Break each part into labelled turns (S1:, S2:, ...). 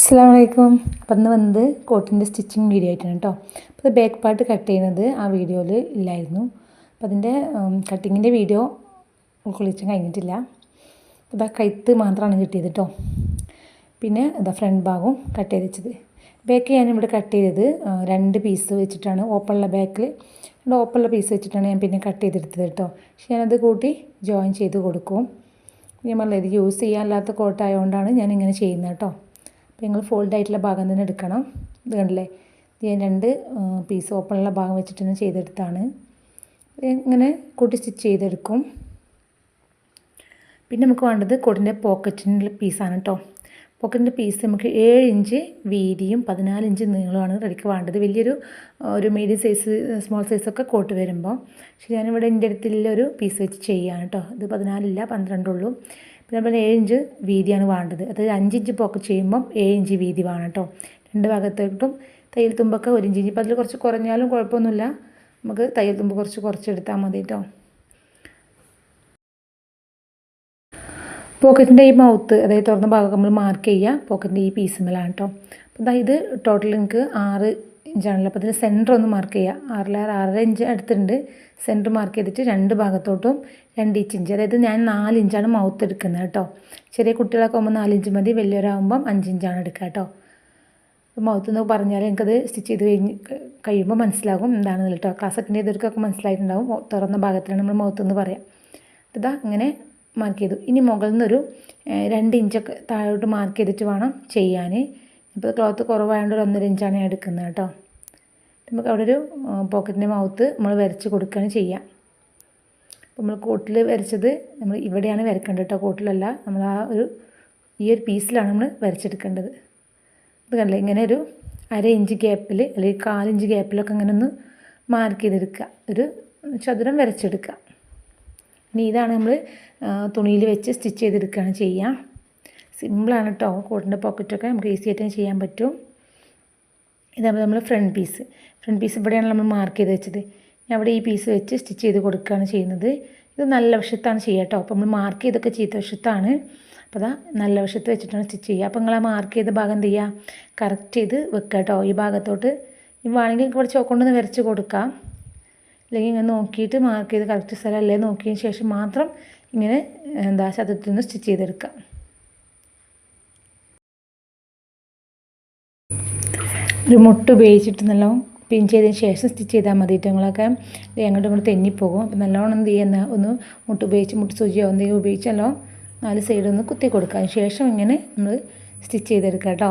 S1: അസ്സലാമു അലൈക്കും. അപ്പം ഇന്ന് വന്നത് കോട്ടിൻ്റെ സ്റ്റിച്ചിങ് വീഡിയോ ആയിട്ടാണ് കേട്ടോ. അപ്പോൾ ബാക്ക് പാർട്ട് കട്ട് ചെയ്യുന്നത് ആ വീഡിയോയിൽ ഇല്ലായിരുന്നു. അപ്പോൾ അതിൻ്റെ കട്ടിങ്ങിൻ്റെ വീഡിയോ ഉൾക്കൊള്ളിച്ചാൻ കഴിഞ്ഞിട്ടില്ല. ഇതാ കഴുത്ത് മാത്രമാണ് കിട്ടിയത് കേട്ടോ. പിന്നെ ഇതാ ഫ്രണ്ട് ഭാഗവും കട്ട് ചെയ്ത് വെച്ചത്. ബാക്ക് ഞാനിവിടെ കട്ട് ചെയ്തത് 2 പീസ് വെച്ചിട്ടാണ്. ഓപ്പണുള്ള ബാക്കിൽ 2 ഓപ്പണുള്ള പീസ് വെച്ചിട്ടാണ് ഞാൻ പിന്നെ കട്ട് ചെയ്തെടുത്തത് കേട്ടോ. പക്ഷെ ഞാനത് കൂട്ടി ജോയിൻ ചെയ്ത് കൊടുക്കും. ഞാൻ പറഞ്ഞത് ഇത് യൂസ് ചെയ്യാനില്ലാത്ത കോട്ടായതുകൊണ്ടാണ് ഞാനിങ്ങനെ ചെയ്യുന്നത് കേട്ടോ. അപ്പോൾ നിങ്ങൾ ഫോൾഡ് ആയിട്ടുള്ള ഭാഗം തന്നെ എടുക്കണം. ഇത് കണ്ടില്ലേ, ഞാൻ 2 പീസ് ഓപ്പണുള്ള ഭാഗം വെച്ചിട്ട് തന്നെ ചെയ്തെടുത്താണ്. ഇങ്ങനെ കൂട്ടി സ്റ്റിച്ച് ചെയ്തെടുക്കും. പിന്നെ നമുക്ക് വേണ്ടത് കോട്ടിൻ്റെ പോക്കറ്റിൻ്റെ പീസാണ് കേട്ടോ. പോക്കറ്റിൻ്റെ പീസ് നമുക്ക് 7 ഇഞ്ച് വീതിയും 14 ഇഞ്ച് നീളമാണ് റെഡിക്ക് വേണ്ടത്. വലിയൊരു മീഡിയം സൈസ് സ്മോൾ സൈസൊക്കെ കോട്ട് വരുമ്പോൾ. പക്ഷേ ഞാനിവിടെ എൻ്റെ അടുത്തുള്ളൊരു പീസ് വെച്ച് ചെയ്യുകയാണ് കേട്ടോ. ഇത് 14 ഇല്ല, 12 ഉള്ളൂ. പിന്നെ നമ്മൾ 7 ഇഞ്ച് വീതിയാണ് വേണ്ടത്. അതായത് 5 ഇഞ്ച് പോക്കറ്റ് ചെയ്യുമ്പം 7 ഇഞ്ച് വീതി വേണം കേട്ടോ. 2 ഭാഗത്തേക്കും തയ്യൽ തുമ്പൊക്കെ 1 ഇഞ്ച്. ഇപ്പം അതിൽ കുറച്ച് കുറഞ്ഞാലും കുഴപ്പമൊന്നുമില്ല. നമുക്ക് തയ്യൽ തുമ്പ് കുറച്ചെടുത്താൽ മതി കേട്ടോ. പോക്കറ്റിൻ്റെ ഈ മൗത്ത്, അതായത് തുറന്ന ഭാഗം നമ്മൾ മാർക്ക് ചെയ്യുക പോക്കറ്റിൻ്റെ ഈ പീസുമ്മലാണ് കേട്ടോ. അപ്പോൾ അതായത് ടോട്ടൽ എനിക്ക് 6 ഇഞ്ചാണല്ലോ. അപ്പോൾ അതിൽ സെൻറ്റർ ഒന്ന് മാർക്ക് ചെയ്യുക. 6.5 ഇഞ്ച് അടുത്തുണ്ട്. സെൻറ്റർ മാർക്ക് ചെയ്തിട്ട് 2 ഭാഗത്തോട്ടും 2 ഇഞ്ച്, അതായത് ഞാൻ 4 ഇഞ്ചാണ് മൗത്ത് എടുക്കുന്നത് കേട്ടോ. ചെറിയ കുട്ടികളൊക്കെ ആകുമ്പോൾ 4 ഇഞ്ച് മതി, വലിയവരാകുമ്പം 5 ഇഞ്ചാണ് എടുക്കുക കേട്ടോ. മൗത്ത് എന്ന് പറഞ്ഞാൽ എനിക്കത് സ്റ്റിച്ച് ചെയ്ത് കഴിയുമ്പോൾ മനസ്സിലാകും എന്താണെന്ന് കേട്ടോ. ക്ലാസ്സൊക്കെ ഇതൊക്കെ മനസ്സിലായിട്ടുണ്ടാവും. തുറന്ന ഭാഗത്തിലാണ് നമ്മൾ മൗത്ത് എന്ന് പറയാം. ഇതാ ഇങ്ങനെ മാർക്ക് ചെയ്തു. ഇനി മുകളിൽ നിന്നൊരു 2 ഇഞ്ചൊക്കെ താഴോട്ട് മാർക്ക് ചെയ്തിട്ട് വേണം ചെയ്യാൻ. ഇപ്പോൾ ക്ലോത്ത് കുറവായതുകൊണ്ട് ഒരു 1.5 ഇഞ്ചാണ് ഞാൻ എടുക്കുന്നത് കേട്ടോ. നമുക്ക് അവിടെ ഒരു പോക്കറ്റിൻ്റെ മൗത്ത് നമ്മൾ വരച്ച് കൊടുക്കുകയാണ് ചെയ്യുക. അപ്പോൾ നമ്മൾ കോട്ടിൽ വരച്ചത് നമ്മൾ ഇവിടെയാണ് വരക്കേണ്ടത് കേട്ടോ. കോട്ടിലല്ല, നമ്മൾ ഈ ഒരു പീസിലാണ് നമ്മൾ വരച്ചെടുക്കേണ്ടത്. ഇത് കണ്ടില്ലേ, ഇങ്ങനെ ഒരു 1/2 ഇഞ്ച് ഗ്യാപ്പിൽ അല്ലെങ്കിൽ 1/4 ഇഞ്ച് ഗ്യാപ്പിലൊക്കെ ഇങ്ങനെ ഒന്ന് മാർക്ക് ചെയ്തെടുക്കുക. ഒരു ചതുരം വരച്ചെടുക്കുക. ഇനി ഇതാണ് നമ്മൾ തുണിയിൽ വെച്ച് സ്റ്റിച്ച് ചെയ്തെടുക്കുകയാണ് ചെയ്യുക. സിമ്പിളാണ് കേട്ടോ. കോട്ടിൻ്റെ പോക്കറ്റൊക്കെ നമുക്ക് ഈസി ആയിട്ട് ചെയ്യാൻ പറ്റും. ഇതാകുമ്പോൾ നമ്മൾ ഫ്രണ്ട് പീസ് ഇവിടെയാണ് നമ്മൾ മാർക്ക് ചെയ്ത് വെച്ചത്. ഞാൻ അവിടെ ഈ പീസ് വെച്ച് സ്റ്റിച്ച് ചെയ്ത് കൊടുക്കുകയാണ് ചെയ്യുന്നത്. ഇത് നല്ല വശത്താണ് ചെയ്യുക കേട്ടോ. അപ്പോൾ നമ്മൾ മാർക്ക് ചെയ്തൊക്കെ ചീത്ത വശത്താണ്. അപ്പോൾ അതാ നല്ല വശത്ത് വെച്ചിട്ടാണ് സ്റ്റിച്ച് ചെയ്യുക. അപ്പോൾ നിങ്ങൾ ആ മാർക്ക് ചെയ്ത ഭാഗം എന്ത് ചെയ്യുക, കറക്റ്റ് ചെയ്ത് വെക്കുക കേട്ടോ. ഈ ഭാഗത്തോട്ട് വേണമെങ്കിൽ ഇവിടെ ചോക്കൊണ്ടൊന്ന് വരച്ച് കൊടുക്കാം. അല്ലെങ്കിൽ ഇങ്ങനെ നോക്കിയിട്ട് മാർക്ക് ചെയ്ത് കറക്റ്റ് സ്ഥലമല്ലേ നോക്കിയതിന് ശേഷം മാത്രം ഇങ്ങനെ ശതത്തിൽ നിന്ന് സ്റ്റിച്ച് ചെയ്തെടുക്കാം. ഒരു മുട്ട് ഉപയോഗിച്ചിട്ട് നല്ലോണം പിൻ ചെയ്തതിന് ശേഷം സ്റ്റിച്ച് ചെയ്താൽ മതി. ഞങ്ങളൊക്കെ അങ്ങോട്ടും ഇങ്ങോട്ട് തെന്നിപ്പോകും. അപ്പോൾ നല്ലോണം എന്ത് ചെയ്യുന്ന ഒന്ന് മുട്ട് സൂചിയോ എന്തെങ്കിലും ഉപയോഗിച്ച് നല്ലോണം 4 സൈഡൊന്ന് കുത്തി കൊടുക്കുക. അതിന് ശേഷം ഇങ്ങനെ നമ്മൾ സ്റ്റിച്ച് ചെയ്തെടുക്കാം കേട്ടോ.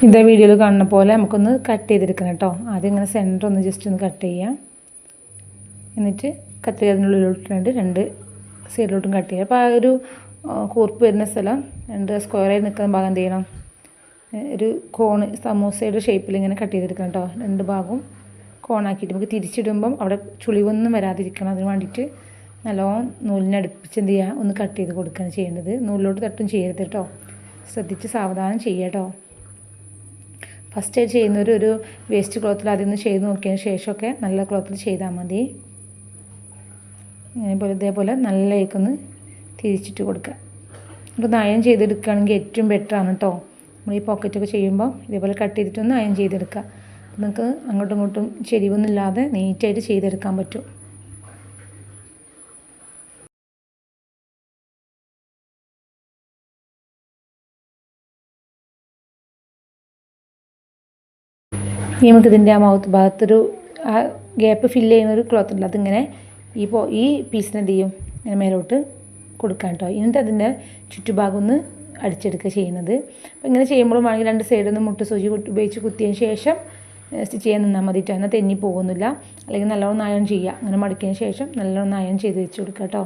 S1: ഇതേ വീഡിയോയിൽ കാണുന്ന പോലെ നമുക്കൊന്ന് കട്ട് ചെയ്തെടുക്കണം കേട്ടോ. ആദ്യം ഇങ്ങനെ സെൻറ്റർ ഒന്ന് ജസ്റ്റ് ഒന്ന് കട്ട് ചെയ്യാം. എന്നിട്ട് കത്രിക അതിനുള്ളിലോട്ടിട്ട് 2 സൈഡിലോട്ടും കട്ട് ചെയ്യുക. അപ്പോൾ ആ ഒരു കൂർപ്പ് വരുന്ന സ്ഥലം 2 സ്ക്വയറായി നിൽക്കുന്ന ഭാഗം എന്ത് ചെയ്യണം, ഒരു കോണ് സമൂസയുടെ ഷേപ്പിൽ ഇങ്ങനെ കട്ട് ചെയ്തെടുക്കണം കേട്ടോ. 2 ഭാഗവും കോണാക്കിയിട്ട് നമുക്ക് തിരിച്ചിടുമ്പം അവിടെ ചുളിവൊന്നും വരാതിരിക്കണം. അതിന് വേണ്ടിയിട്ട് നല്ലോണം നൂലിനടുപ്പിച്ച് എന്ത് ചെയ്യുക, ഒന്ന് കട്ട് ചെയ്ത് കൊടുക്കുകയാണ് ചെയ്യേണ്ടത്. നൂലിലോട്ട് തട്ടും ചെയ്യരുത് കേട്ടോ. ശ്രദ്ധിച്ച് സാവധാനം ചെയ്യുക കേട്ടോ. ഫസ്റ്റ് ചെയ്യുന്നൊരു വേസ്റ്റ് ക്ലോത്തിൽ ആദ്യം ഒന്ന് ചെയ്ത് നോക്കിയതിന് ശേഷമൊക്കെ നല്ല ക്ലോത്തിൽ ചെയ്താൽ മതി. ഇതേപോലെ നല്ലതായിക്കൊന്ന് തിരിച്ചിട്ട് കൊടുക്കുക. അപ്പോൾ അയൺ ചെയ്തെടുക്കുകയാണെങ്കിൽ ഏറ്റവും ബെറ്ററാണ് കേട്ടോ. നമ്മൾ ഈ പോക്കറ്റൊക്കെ ചെയ്യുമ്പോൾ ഇതേപോലെ കട്ട് ചെയ്തിട്ടൊന്ന് അയൺ ചെയ്തെടുക്കുക. അപ്പോൾ നിങ്ങൾക്ക് അങ്ങോട്ടും ഇങ്ങോട്ടും ചെരിവൊന്നും ഇല്ലാതെ നീറ്റായിട്ട് ചെയ്തെടുക്കാൻ പറ്റും. ഇനി നമുക്കിതിൻ്റെ ആ മൗത്ത് ഭാഗത്തൊരു ഗ്യാപ്പ് ഫില്ല് ചെയ്യുന്നൊരു ക്ലോത്ത് ഉണ്ട്. അതിങ്ങനെ ഈ പീസിന് എന്ത് ചെയ്യും, ഇങ്ങനെ മേലോട്ട് കൊടുക്കാം കേട്ടോ. എന്നിട്ട് അതിൻ്റെ ചുറ്റുഭാഗം ഒന്ന് അടിച്ചെടുക്കുക ചെയ്യുന്നത്. അപ്പോൾ ഇങ്ങനെ ചെയ്യുമ്പോഴും വേണമെങ്കിൽ 2 സൈഡിൽ നിന്ന് മുട്ട് സൂചി ഉപയോഗിച്ച് കുത്തിയതിന് ശേഷം സ്റ്റിച്ച് ചെയ്യാൻ നിന്നാൽ മതിട്ടോ. എന്നാൽ തെന്നി പോകുന്നില്ല. അല്ലെങ്കിൽ നല്ലോണം അയൺ ചെയ്യുക. അങ്ങനെ മടക്കിയതിന് ശേഷം നല്ലോണം അയൺ ചെയ്ത് വെച്ച് കൊടുക്കുക കേട്ടോ.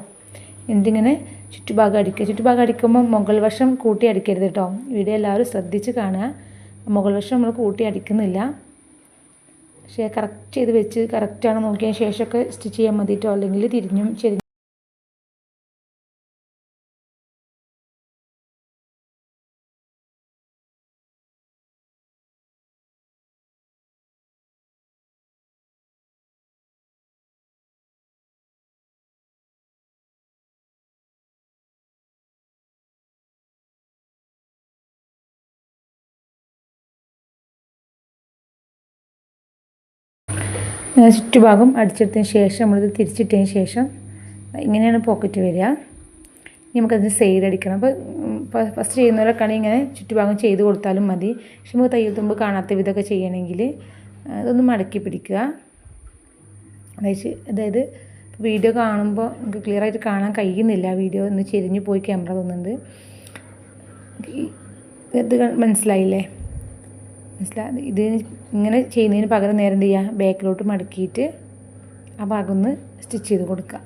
S1: എന്നിട്ടിങ്ങനെ ചുറ്റുഭാഗം അടിക്കുക. ചുറ്റുഭാഗം അടിക്കുമ്പോൾ മുകൾ വശം കൂട്ടി അടിക്കരുത് കേട്ടോ. വീഡിയോ എല്ലാവരും ശ്രദ്ധിച്ച് കാണുക. മുകൾ വശം നമ്മൾ കൂട്ടി അടിക്കുന്നില്ല. പക്ഷേ കറക്റ്റ് ചെയ്ത് വെച്ച് കറക്റ്റാണ് നോക്കിയ ശേഷമൊക്കെ സ്റ്റിച്ച് ചെയ്യാൻ മതിട്ടോ, അല്ലെങ്കിൽ തിരിഞ്ഞും ചെരിഞ്ഞും. ചുറ്റുഭാഗം അടിച്ചെടുത്തതിന് ശേഷം നമ്മളിത് തിരിച്ചിട്ടതിന് ശേഷം ഇങ്ങനെയാണ് പോക്കറ്റ് വരിക. ഇനി നമുക്കതിന് സൈഡ് അടിക്കണം. അപ്പോൾ ഫസ്റ്റ് ചെയ്യുന്നവരൊക്കെയാണെങ്കിൽ ഇങ്ങനെ ചുറ്റുഭാഗം ചെയ്ത് കൊടുത്താലും മതി. പക്ഷെ നമുക്ക് തയ്യൽ തുമ്പ് കാണാത്ത വിധമൊക്കെ ചെയ്യണമെങ്കിൽ ഇതൊന്ന് മടക്കി പിടിക്കുക. അതായത് വീഡിയോ കാണുമ്പോൾ നമുക്ക് ക്ലിയർ ആയിട്ട് കാണാൻ കഴിയുന്നില്ല. വീഡിയോ ഒന്ന് ചെരിഞ്ഞ് പോയി ക്യാമറ തോന്നുന്നുണ്ട്. ഇത് മനസ്സിലായില്ലേ? ഇത് ഇങ്ങനെ ചെയ്യുന്നതിന് പകരം നേരം എന്ത് ചെയ്യുക, ബാക്കിലോട്ട് മടക്കിയിട്ട് ആ ഭാഗം ഒന്ന് സ്റ്റിച്ച് ചെയ്ത് കൊടുക്കുക.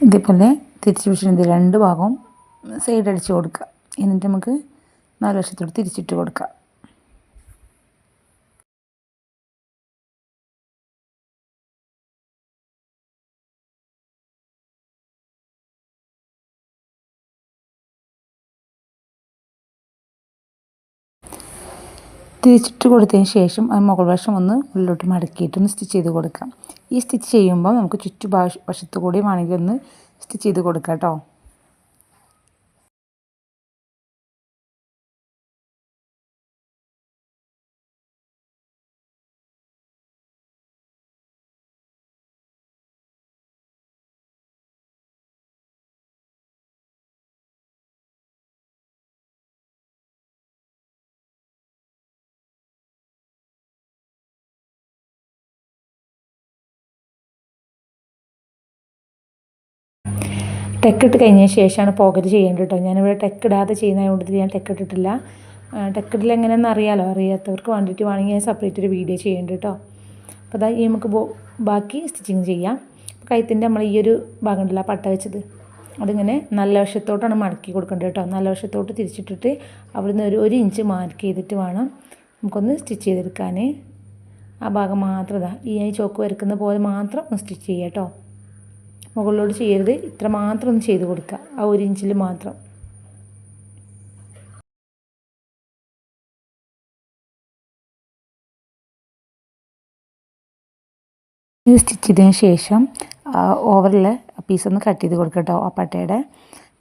S1: ഇതേപോലെ തിരിച്ച് പിടിച്ചിട്ട് 2 ഭാഗവും സൈഡ് അടിച്ച് കൊടുക്കുക. എന്നിട്ട് നമുക്ക് 4 വശത്തോട്ട് തിരിച്ചിട്ട് കൊടുക്കുക. തിരിച്ചിട്ട് കൊടുത്തതിന് ശേഷം ആ മുകൾ വശം ഒന്ന് ഉള്ളിലോട്ട് മടക്കിയിട്ടൊന്ന് സ്റ്റിച്ച് ചെയ്ത് കൊടുക്കാം. ഈ സ്റ്റിച്ച് ചെയ്യുമ്പോൾ നമുക്ക് വശത്തു കൂടി വേണമെങ്കിൽ ഒന്ന് സ്റ്റിച്ച് ചെയ്ത് കൊടുക്കാം കേട്ടോ. ടെക്കിട്ട് കഴിഞ്ഞ ശേഷമാണ് പോക്കറ്റ് ചെയ്യേണ്ടത് കേട്ടോ. ഞാനിവിടെ ടെക്കിടാതെ ചെയ്യുന്നതുകൊണ്ട് ഞാൻ ടെക്കിട്ടിട്ടില്ല. ടെക്കിട്ടിൽ എങ്ങനെയാണെന്ന് അറിയാമല്ലോ, അറിയാത്തവർക്ക് വേണ്ടിയിട്ട് വേണമെങ്കിൽ ഞാൻ സെപ്പറേറ്റ് ഒരു വീഡിയോ ചെയ്യേണ്ടത് കേട്ടോ. അപ്പോൾ അതാ നമുക്ക് ബാക്കി സ്റ്റിച്ചിങ് ചെയ്യാം. കഴുത്തിൻ്റെ നമ്മൾ ഈ ഒരു ഭാഗം ഉണ്ടല്ലോ പട്ട വെച്ചത്, അതിങ്ങനെ നല്ല വശത്തോട്ടാണ് മടക്കി കൊടുക്കേണ്ടത് കേട്ടോ. നല്ല വശത്തോട്ട് തിരിച്ചിട്ടിട്ട് അവിടുന്ന് ഒരു 1 ഇഞ്ച് മാർക്ക് ചെയ്തിട്ട് വേണം നമുക്കൊന്ന് സ്റ്റിച്ച് ചെയ്തെടുക്കാൻ. ആ ഭാഗം മാത്രം ഈ ചോക്ക് വരക്കുന്ന പോലെ മാത്രം ഒന്ന് സ്റ്റിച്ച് ചെയ്യുക കേട്ടോ. മുകളിലോട്ട് ചെയ്യരുത്, ഇത്ര മാത്രം ഒന്ന് ചെയ്ത് കൊടുക്കുക, ആ 1 ഇഞ്ചിൽ മാത്രം. ഇത് സ്റ്റിച്ച് ചെയ്തതിന് ശേഷം ഓവറിൽ പീസൊന്ന് കട്ട് ചെയ്ത് കൊടുക്കുക കേട്ടോ ആ പട്ടയുടെ.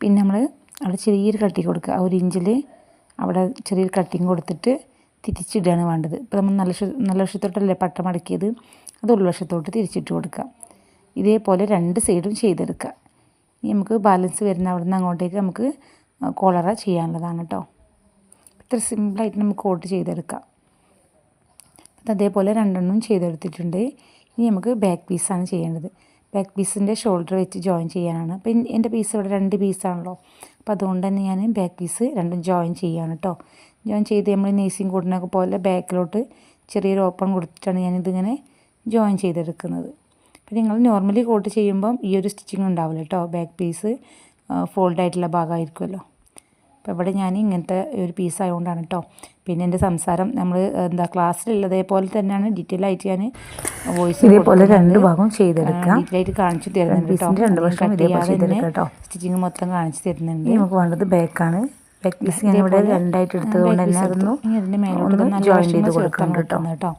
S1: പിന്നെ നമ്മൾ അവിടെ ചെറിയൊരു കട്ടിങ് കൊടുക്കുക, 1 ഇഞ്ചിൽ അവിടെ ചെറിയൊരു കട്ടിങ് കൊടുത്തിട്ട് തിരിച്ചിടുകയാണ് വേണ്ടത്. ഇപ്പോൾ നമ്മൾ നല്ല വശത്തോട്ടല്ലേ പട്ട മടക്കിയത്, അത് ഉൾവശത്തോട്ട് തിരിച്ചിട്ട് കൊടുക്കുക. ഇതേപോലെ 2 സൈഡും ചെയ്തെടുക്കുക. ഇനി നമുക്ക് ബാലൻസ് വരുന്ന അവിടെ നിന്ന് അങ്ങോട്ടേക്ക് നമുക്ക് കോളറ ചെയ്യാനുള്ളതാണ് കേട്ടോ. ഇത്ര സിമ്പിളായിട്ട് നമുക്ക് കോട്ട് ചെയ്തെടുക്കാം. അതേപോലെ 2 ചെയ്തെടുത്തിട്ടുണ്ട്. ഇനി നമുക്ക് ബാക്ക് പീസാണ് ചെയ്യേണ്ടത്. ബാക്ക് പീസിൻ്റെ ഷോൾഡർ വെച്ച് ജോയിൻ ചെയ്യാനാണ്. അപ്പോൾ എൻ്റെ പീസ് ഇവിടെ 2 പീസാണല്ലോ, അപ്പോൾ അതുകൊണ്ട് തന്നെ ഞാൻ ബാക്ക് പീസ് 2 ജോയിൻ ചെയ്യാണ് കേട്ടോ. ജോയിൻ ചെയ്ത് നമ്മൾ നേസിങ് കോട്ടിനൊക്കെ പോലെ ബാക്കിലോട്ട് ചെറിയൊരു ഓപ്പൺ കൊടുത്തിട്ടാണ് ഞാനിതിങ്ങനെ ജോയിൻ ചെയ്തെടുക്കുന്നത്. അപ്പോൾ നിങ്ങൾ നോർമലി കോട്ട് ചെയ്യുമ്പം ഈ ഒരു സ്റ്റിച്ചിങ് ഉണ്ടാവില്ല കേട്ടോ. ബാക്ക് പീസ് ഫോൾഡായിട്ടുള്ള ഭാഗമായിരിക്കുമല്ലോ. അപ്പോൾ ഇവിടെ ഞാൻ ഇങ്ങനത്തെ ഒരു പീസ് ആയതുകൊണ്ടാണ് കേട്ടോ. പിന്നെ എൻ്റെ സംസാരം നമ്മൾ ക്ലാസ്സിലുള്ളതേപോലെ തന്നെയാണ് ഡീറ്റെയിൽ ആയിട്ട് ഞാൻ വോയിസ് ഇതേപോലെ 2 ഭാഗം ചെയ്തെടുക്കാം. ഡീറ്റെയിൽ ആയിട്ട് കാണിച്ചു തരുന്നുണ്ട് കേട്ടോ. സ്റ്റിച്ചിങ് മൊത്തം കാണിച്ചു തരുന്നുണ്ട്. നമുക്ക് വേണ്ടത് ബാക്കാണ്. ബാക്ക് പീസ് ഞാൻ ഇവിടെ 2ആയിട്ട് എടുത്തതുകൊണ്ട് തന്നെ അതൊന്നും ഇതിൻ്റെ മേലോട്ട് ജോയിൻ ചെയ്ത് കൊടുക്കണം കേട്ടോ.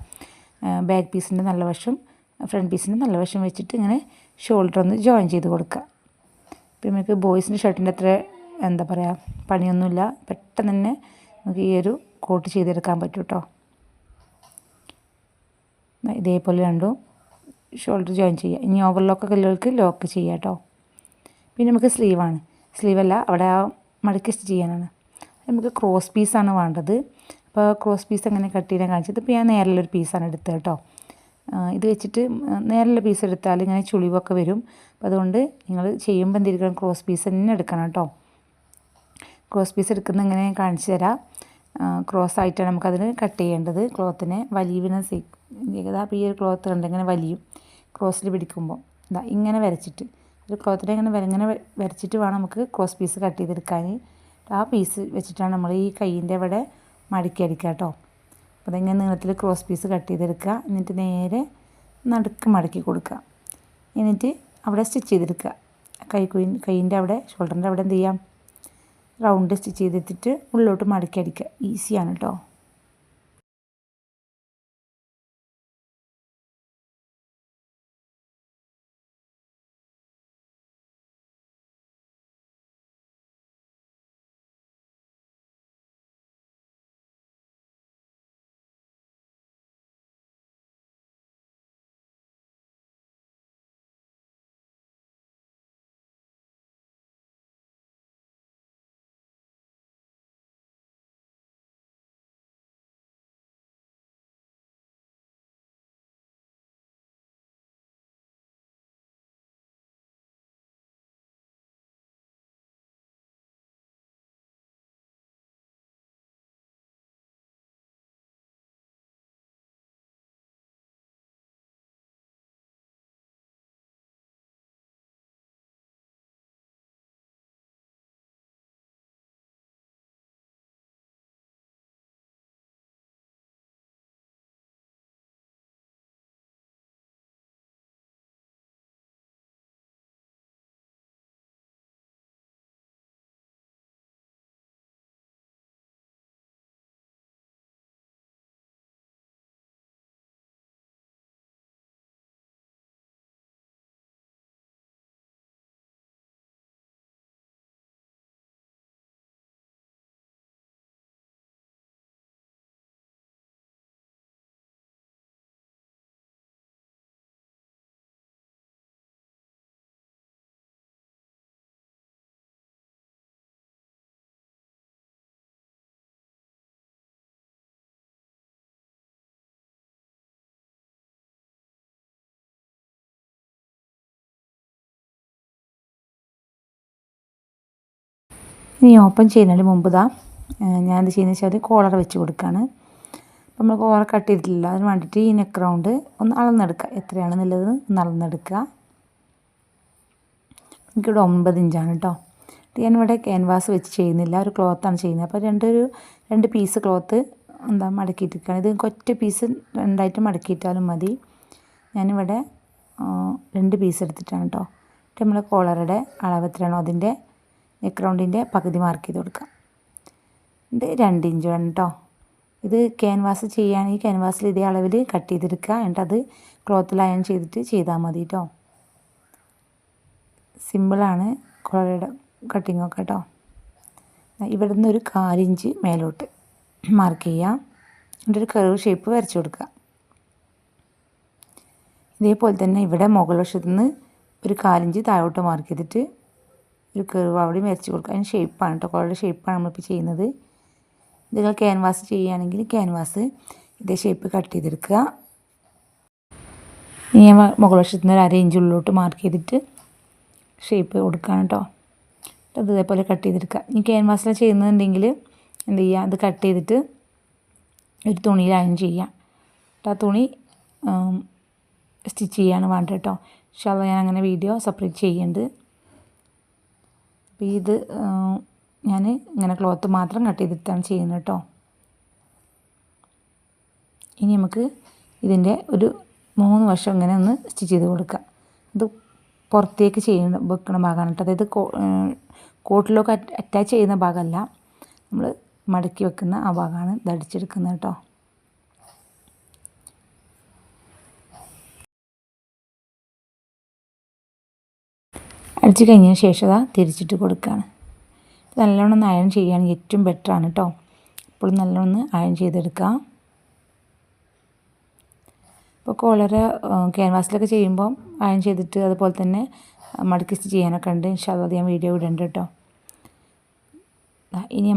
S1: ബാക്ക് പീസിൻ്റെ നല്ല വശം ഫ്രണ്ട് പീസിൻ്റെ നല്ല വശം വെച്ചിട്ട് ഇങ്ങനെ ഷോൾഡർ ഒന്ന് ജോയിൻ ചെയ്ത് കൊടുക്കുക. പിന്നെ നമുക്ക് ബോയ്സിൻ്റെ ഷർട്ടിൻ്റെ അത്ര എന്താ പറയുക പണിയൊന്നുമില്ല, പെട്ടെന്ന് തന്നെ നമുക്ക് ഈ ഒരു കോട്ട് ചെയ്തെടുക്കാൻ പറ്റും കേട്ടോ. ഇതേപോലെ 2 ഷോൾഡർ ജോയിൻ ചെയ്യുക. ഇനി ഓവർലോക്കൊക്കെ ഉള്ളവർക്ക് ലോക്ക് ചെയ്യുക കേട്ടോ. പിന്നെ നമുക്ക് സ്ലീവാണ്. സ്ലീവല്ല, അവിടെ ആ മടക്കി സ്റ്റിച്ച് ചെയ്യാനാണ്. നമുക്ക് ക്രോസ് പീസാണ് വേണ്ടത്. അപ്പോൾ ക്രോസ് പീസ് എങ്ങനെ കട്ട് ചെയ്യാൻ കാണിച്ചത്. ഇപ്പോൾ ഞാൻ നേരിലൊരു പീസാണ് എടുത്തത് കേട്ടോ. ഇത് വെച്ചിട്ട് നേരിലുള്ള പീസ് എടുത്താൽ ഇങ്ങനെ ചുളിവൊക്കെ വരും. അപ്പോൾ അതുകൊണ്ട് നിങ്ങൾ ചെയ്യുമ്പോൾ എന്തിരിക്കണം, ക്രോസ് പീസ് തന്നെ എടുക്കണം കേട്ടോ. ക്രോസ് പീസ് എടുക്കുന്ന എങ്ങനെ കാണിച്ചു തരാം. ക്രോസ് ആയിട്ടാണ് നമുക്കതിന് കട്ട് ചെയ്യേണ്ടത്. ക്ലോത്തിനെ വലിയുന്ന അപ്പോൾ ഈ ഒരു ക്ലോത്ത് കണ്ട് ഇങ്ങനെ വലിയും ക്രോസിൽ പിടിക്കുമ്പോൾ ഇങ്ങനെ വരച്ചിട്ട് ഒരു ക്ലോത്തിൽ ഇങ്ങനെ വരച്ചിട്ട് വേണം നമുക്ക് ക്രോസ് പീസ് കട്ട് ചെയ്തെടുക്കാൻ. ആ പീസ് വെച്ചിട്ടാണ് നമ്മൾ ഈ കൈയിൻ്റെ ഇവിടെ മടക്കി അടിക്കുക കേട്ടോ. അപ്പോൾ അതിങ്ങനെ നീളത്തിൽ ക്രോസ് പീസ് കട്ട് ചെയ്തെടുക്കുക. എന്നിട്ട് നേരെ നടുക്ക് മടക്കി കൊടുക്കുക. എന്നിട്ട് അവിടെ സ്റ്റിച്ച് ചെയ്തെടുക്കുക. കൈയിൻ്റെ അവിടെ ഷോൾഡറിൻ്റെ അവിടെ എന്ത് ചെയ്യാം, റൗണ്ട് സ്റ്റിച്ച് ചെയ്തെടുത്തിട്ട് ഉള്ളിലോട്ട് മടക്കി അടിക്കുക. ഈസിയാണ് കേട്ടോ. ഇനി ഓപ്പൺ ചെയ്യുന്നതിന് മുമ്പ് ഞാൻ എന്ത് ചെയ്യുന്നത് വെച്ചാൽ കോളർ വെച്ച് കൊടുക്കുകയാണ്. നമ്മൾ കോളർ കട്ട് ചെയ്തിട്ടില്ല, അതിന് വേണ്ടിയിട്ട് ഈ നെക്ക് റൗണ്ട് ഒന്ന് അളന്നെടുക്കുക. എത്രയാണെന്നുള്ളത് ഒന്ന് അളന്നെടുക്കുക. എനിക്കിവിടെ 9 ഇഞ്ചാണ് കേട്ടോ. ഞാനിവിടെ ക്യാൻവാസ് വെച്ച് ചെയ്യുന്നില്ല, ഒരു ക്ലോത്താണ് ചെയ്യുന്നത്. അപ്പോൾ രണ്ട് പീസ് ക്ലോത്ത് മടക്കിയിട്ടിരിക്കുകയാണ്. ഇത് ഒറ്റ പീസ് രണ്ടായിട്ട് മടക്കിയിട്ടാലും മതി. ഞാനിവിടെ 2 പീസ് എടുത്തിട്ടാണ് കേട്ടോ. നമ്മൾ കോളറുടെ അളവ് എത്രയാണോ അതിൻ്റെ നെക്ക് റൗണ്ടിൻ്റെ പകുതി മാർക്ക് ചെയ്ത് കൊടുക്കാം. ഇത് 2 ഇഞ്ച് വേണം കേട്ടോ. ഇത് ക്യാൻവാസ് ചെയ്യുകയാണെങ്കിൽ ക്യാൻവാസിൽ ഇതേ അളവിൽ കട്ട് ചെയ്തെടുക്കുക. എന്നിട്ട് അത് ക്ലോത്തിൽ അയൺ ചെയ്തിട്ട് ചെയ്താൽ മതി കേട്ടോ. സിമ്പിളാണ് കോളറുടെ കട്ടിങ്ങൊക്കെ കേട്ടോ. ഇവിടെ നിന്ന് ഒരു 4 ഇഞ്ച് മേലോട്ട് മാർക്ക് ചെയ്യുക. എന്നിട്ട് ഒരു കർവ് ഷേപ്പ് വരച്ച് കൊടുക്കുക. ഇതേപോലെ തന്നെ ഇവിടെ മുകൾ വശത്ത് നിന്ന് ഒരു 4 ഇഞ്ച് താഴോട്ട് മാർക്ക് ചെയ്തിട്ട് ഒരു കർവ് അവിടെയും വരച്ച് കൊടുക്കുക. അതിന് ഷേപ്പാണ് കേട്ടോ, കോളറുടെ ഷേപ്പാണ് നമ്മളിപ്പോൾ ചെയ്യുന്നത്. നിങ്ങൾ ക്യാൻവാസ് ചെയ്യുകയാണെങ്കിൽ ക്യാൻവാസ് ഇതേ ഷേപ്പ് കട്ട് ചെയ്തെടുക്കുക. ഇനി മുകൾ വശത്ത് നിന്ന് ഒരു 1/2 ഇഞ്ച് ഉള്ളിലോട്ട് മാർക്ക് ചെയ്തിട്ട് ഷേപ്പ് കൊടുക്കുകയാണ് കേട്ടോ. അത് ഇതേപോലെ കട്ട് ചെയ്തെടുക്കുക. ഇനി ക്യാൻവാസിൽ ചെയ്യുന്നുണ്ടെങ്കിൽ എന്ത് ചെയ്യുക, അത് കട്ട് ചെയ്തിട്ട് ഒരു തുണിയിൽ അയൺ ചെയ്യുക. ആ തുണി സ്റ്റിച്ച് ചെയ്യാണ് വേണ്ടത് കേട്ടോ. പക്ഷേ അത് ഞാൻ അങ്ങനെ വീഡിയോ സെപ്പറേറ്റ് ചെയ്യുന്നുണ്ട്. അപ്പോൾ ഇത് ഞാൻ ഇങ്ങനെ ക്ലോത്ത് മാത്രം കട്ട് ചെയ്തിട്ടാണ് ചെയ്യുന്നത് കേട്ടോ. ഇനി നമുക്ക് ഇതിൻ്റെ ഒരു 3 വശം ഇങ്ങനെ ഒന്ന് സ്റ്റിച്ച് ചെയ്ത് കൊടുക്കുക. അത് പുറത്തേക്ക് വെക്കുന്ന ഭാഗമാണ് കേട്ടോ. അതായത് കോട്ടിലൊക്കെ അറ്റാച്ച് ചെയ്യുന്ന ഭാഗമല്ല, നമ്മൾ മടക്കി വെക്കുന്ന ആ ഭാഗമാണ് ഇത് അടിച്ചെടുക്കുന്നത് കേട്ടോ. അടിച്ച് കഴിഞ്ഞതിന് ശേഷം തിരിച്ചിട്ട് കൊടുക്കുകയാണ്. നല്ലോണം ഒന്ന് അയൺ ചെയ്യുകയാണെങ്കിൽ ഏറ്റവും ബെറ്ററാണ് കേട്ടോ. ഇപ്പോഴും നല്ലോണം ഒന്ന് അയൺ ചെയ്തെടുക്കുക. ഇപ്പോൾ കോളർ ക്യാൻവാസിലൊക്കെ ചെയ്യുമ്പോൾ അയൺ ചെയ്തിട്ട് അതുപോലെ തന്നെ മടക്കി സ്റ്റിച്ച് ചെയ്യാനൊക്കെ ഉണ്ട്. ഇൻഷാല്ലാ അത് ഞാൻ വീഡിയോ ഇടുന്നുണ്ട് കേട്ടോ. ഇനി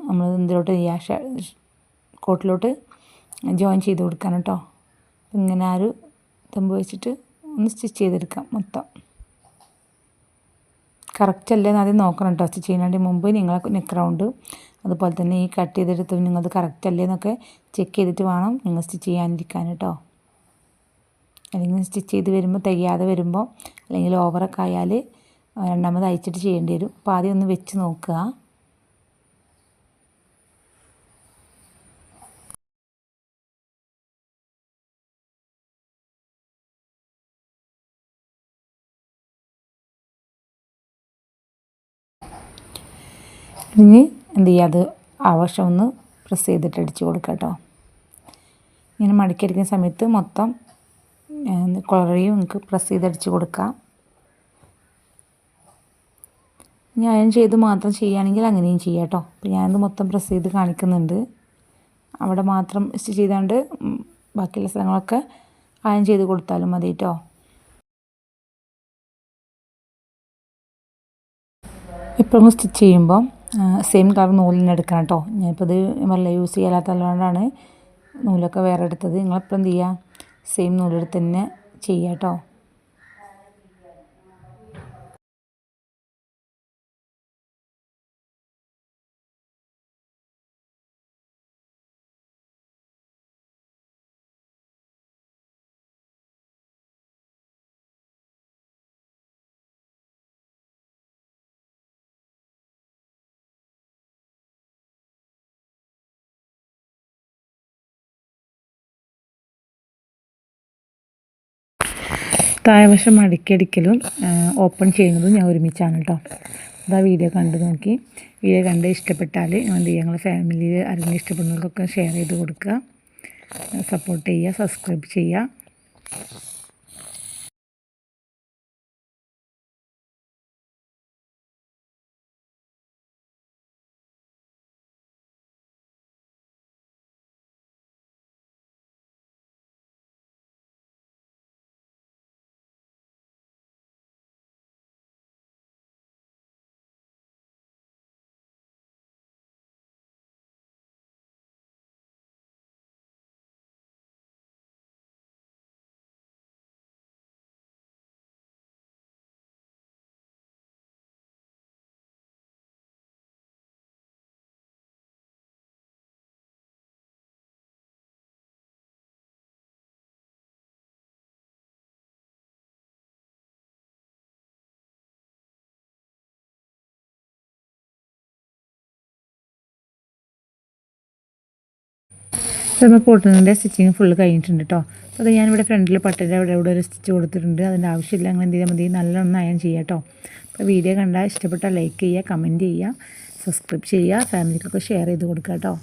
S1: നമ്മൾ ഇതിലോട്ട് കോട്ടിലോട്ട് ജോയിൻ ചെയ്ത് കൊടുക്കാൻ കേട്ടോ. ഇങ്ങനെ ആ ഒരു തമ്പ് വെച്ചിട്ട് ഒന്ന് സ്റ്റിച്ച് ചെയ്തെടുക്കാം മൊത്തം. കറക്റ്റ് അല്ലേ എന്ന് ആദ്യം നോക്കണം കേട്ടോ. സ്റ്റിച്ച് ചെയ്യുന്നതിന് മുമ്പ് നിങ്ങൾ നെക്ക് റൗണ്ട് അതുപോലെ തന്നെ ഈ കട്ട് ചെയ്തെടുത്ത് നിങ്ങളത് കറക്റ്റ് അല്ലേ എന്നൊക്കെ ചെക്ക് ചെയ്തിട്ട് വേണം നിങ്ങൾ സ്റ്റിച്ച് ചെയ്യാനിരിക്കാൻ കേട്ടോ. അല്ലെങ്കിൽ സ്റ്റിച്ച് ചെയ്ത് വരുമ്പോൾ തികയാതെ വരുമ്പോൾ അല്ലെങ്കിൽ ഓവറൊക്കെ ആയാൽ രണ്ടാമത് അയച്ചിട്ട് ചെയ്യേണ്ടി വരും. അപ്പോൾ ആദ്യം ഒന്ന് വെച്ച് നോക്കുക. ഇനി എന്ത് ചെയ്യുക, അത് ആവശ്യം ഒന്ന് പ്രസ് ചെയ്തിട്ട് അടിച്ച് കൊടുക്കുക കേട്ടോ. ഇങ്ങനെ മടക്കി അടിക്കുന്ന സമയത്ത് മൊത്തം കുളറയും നിങ്ങൾക്ക് പ്രസ് ചെയ്ത് അടിച്ച് കൊടുക്കാം. ഇനി അയൺ ചെയ്ത് മാത്രം ചെയ്യുകയാണെങ്കിൽ അങ്ങനെയും ചെയ്യാം കേട്ടോ. അപ്പോൾ ഞാനത് മൊത്തം പ്രസ് ചെയ്ത് കാണിക്കുന്നുണ്ട്. അവിടെ മാത്രം സ്റ്റിച്ച് ചെയ്തുകൊണ്ട് ബാക്കിയുള്ള സ്ഥലങ്ങളൊക്കെ അയൺ ചെയ്ത് കൊടുത്താലും മതി കേട്ടോ. ഇപ്പോഴും സ്റ്റിച്ച് ചെയ്യുമ്പോൾ സെയിം കളർ നൂലിന് എടുക്കണം കേട്ടോ. ഞാനിപ്പോൾ ഇത് വല്ല യൂസ് ചെയ്യാത്തതുകൊണ്ടാണ് നൂലൊക്കെ വേറെ എടുത്തത്. നിങ്ങളെപ്പോഴും എന്ത് ചെയ്യുക, സെയിം നൂലെടുത്ത് തന്നെ ചെയ്യുക കേട്ടോ. താഴെവശം മടക്കിയടിക്കലും ഓപ്പൺ ചെയ്യുന്നതും ഞാൻ ഒരുമിച്ചാണ് കേട്ടോ. അതാ വീഡിയോ കണ്ട് നോക്കി. വീഡിയോ കണ്ട് ഇഷ്ടപ്പെട്ടാൽ എന്ത് ചെയ്യുക, ഞങ്ങളുടെ ഫാമിലിയിൽ ആരെങ്കിലും ഇഷ്ടപ്പെടുന്നവർക്കൊക്കെ ഷെയർ ചെയ്ത് കൊടുക്കുക, സപ്പോർട്ട് ചെയ്യുക, സബ്സ്ക്രൈബ് ചെയ്യുക. നമ്മൾ കോട്ടണിൻ്റെ സ്റ്റിച്ചിങ് ഫുള്ള് കഴിഞ്ഞിട്ടുണ്ട് കേട്ടോ. അപ്പോൾ അത് ഞാനിവിടെ ഫ്രണ്ടിൽ പട്ടിൻ്റെ അവിടെ ഒരു സ്റ്റിച്ച് കൊടുത്തിട്ടുണ്ട്. അതിൻ്റെ ആവശ്യമില്ല, അങ്ങനെ എന്ത് ചെയ്താൽ മതി, നല്ലോണം അയൺ ചെയ്യാം കേട്ടോ. അപ്പോൾ വീഡിയോ കണ്ടാൽ ഇഷ്ടപ്പെട്ടാൽ ലൈക്ക് ചെയ്യുക, കമൻറ്റ് ചെയ്യുക, സബ്സ്ക്രൈബ് ചെയ്യുക, ഫാമിലിക്കൊക്കെ ഷെയർ ചെയ്ത് കൊടുക്കുക കേട്ടോ.